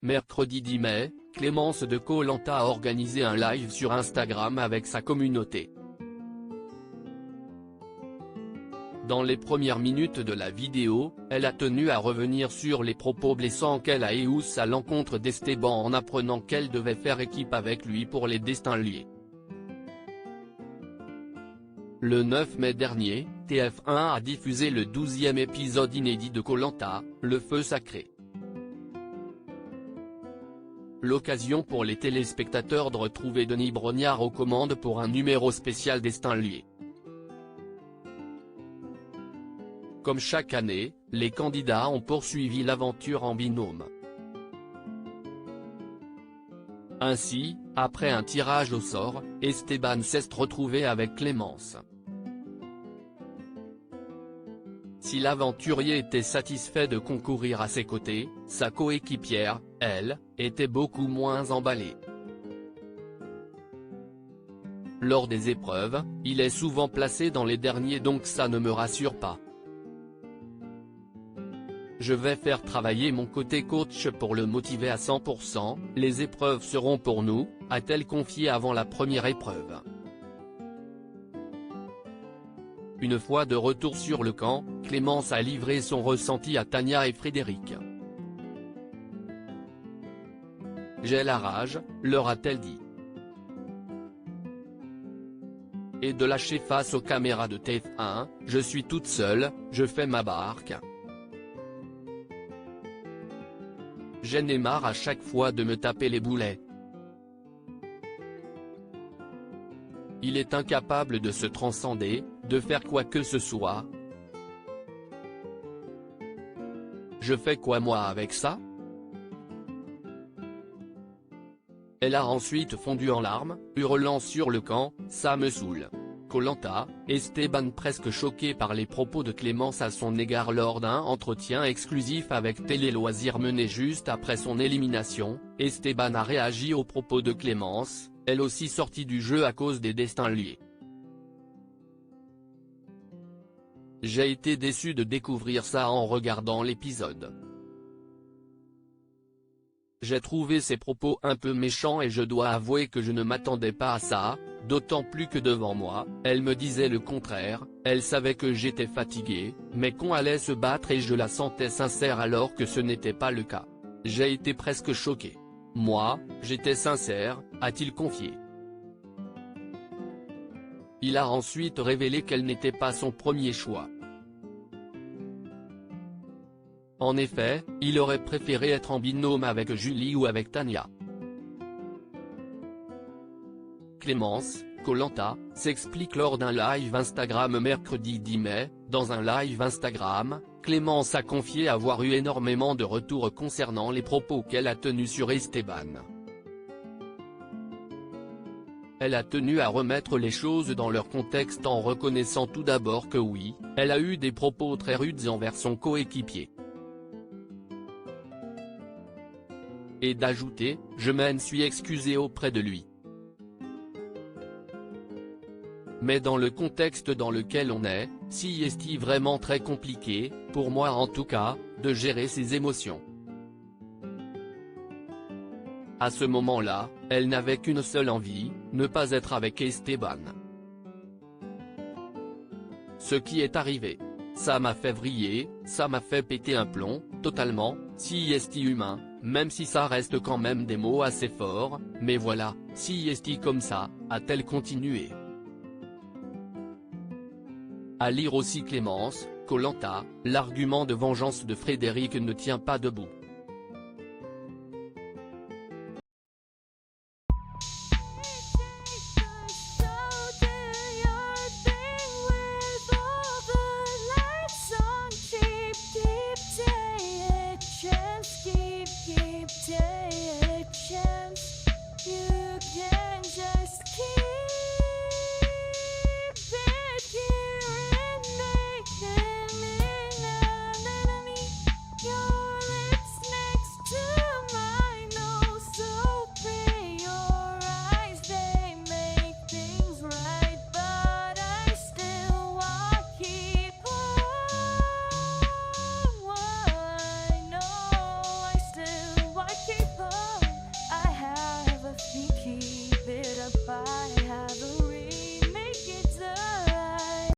Mercredi 10 mai, Clémence de Koh-Lanta a organisé un live sur Instagram avec sa communauté. Dans les premières minutes de la vidéo, elle a tenu à revenir sur les propos blessants qu'elle a eus à l'encontre d'Esteban en apprenant qu'elle devait faire équipe avec lui pour les destins liés. Le 9 mai dernier, TF1 a diffusé le 12e épisode inédit de Koh-Lanta, Le Feu Sacré. L'occasion pour les téléspectateurs de retrouver Denis Brognard aux commandes pour un numéro spécial Destins liés. Comme chaque année, les candidats ont poursuivi l'aventure en binôme. Ainsi, après un tirage au sort, Esteban s'est retrouvé avec Clémence. Si l'aventurier était satisfait de concourir à ses côtés, sa coéquipière, elle, était beaucoup moins emballée. Lors des épreuves, il est souvent placé dans les derniers, donc ça ne me rassure pas. Je vais faire travailler mon côté coach pour le motiver à 100%, les épreuves seront pour nous, a-t-elle confié avant la première épreuve. Une fois de retour sur le camp, Clémence a livré son ressenti à Tania et Frédéric. J'ai la rage, leur a-t-elle dit. Et de lâcher face aux caméras de TF1, je suis toute seule, je fais ma barque. J'en ai marre à chaque fois de me taper les boulets. Il est incapable de se transcender, de faire quoi que ce soit. Je fais quoi moi avec ça? Elle a ensuite fondu en larmes, hurlant sur le camp, ça me saoule. Koh-Lanta, Esteban presque choqué par les propos de Clémence à son égard lors d'un entretien exclusif avec Télé Loisirs mené juste après son élimination, Esteban a réagi aux propos de Clémence, elle aussi sortie du jeu à cause des destins liés. J'ai été déçu de découvrir ça en regardant l'épisode. J'ai trouvé ses propos un peu méchants et je dois avouer que je ne m'attendais pas à ça, d'autant plus que devant moi, elle me disait le contraire, elle savait que j'étais fatigué, mais qu'on allait se battre et je la sentais sincère alors que ce n'était pas le cas. J'ai été presque choqué. Moi, j'étais sincère, a-t-il confié. Il a ensuite révélé qu'elle n'était pas son premier choix. En effet, il aurait préféré être en binôme avec Julie ou avec Tania. Clémence, Koh-Lanta, s'explique lors d'un live Instagram mercredi 10 mai, dans un live Instagram, Clémence a confié avoir eu énormément de retours concernant les propos qu'elle a tenus sur Esteban. Elle a tenu à remettre les choses dans leur contexte en reconnaissant tout d'abord que oui, elle a eu des propos très rudes envers son coéquipier. Et d'ajouter, je m'en suis excusé auprès de lui. Mais dans le contexte dans lequel on est, si est-il vraiment très compliqué, pour moi en tout cas, de gérer ses émotions. À ce moment-là, elle n'avait qu'une seule envie, ne pas être avec Esteban. Ce qui est arrivé. Ça m'a fait vriller, ça m'a fait péter un plomb, totalement, si est-il humain, même si ça reste quand même des mots assez forts, mais voilà, si est-il comme ça, a-t-elle continué. À lire aussi Clémence, Koh-Lanta, l'argument de vengeance de Frédéric ne tient pas debout.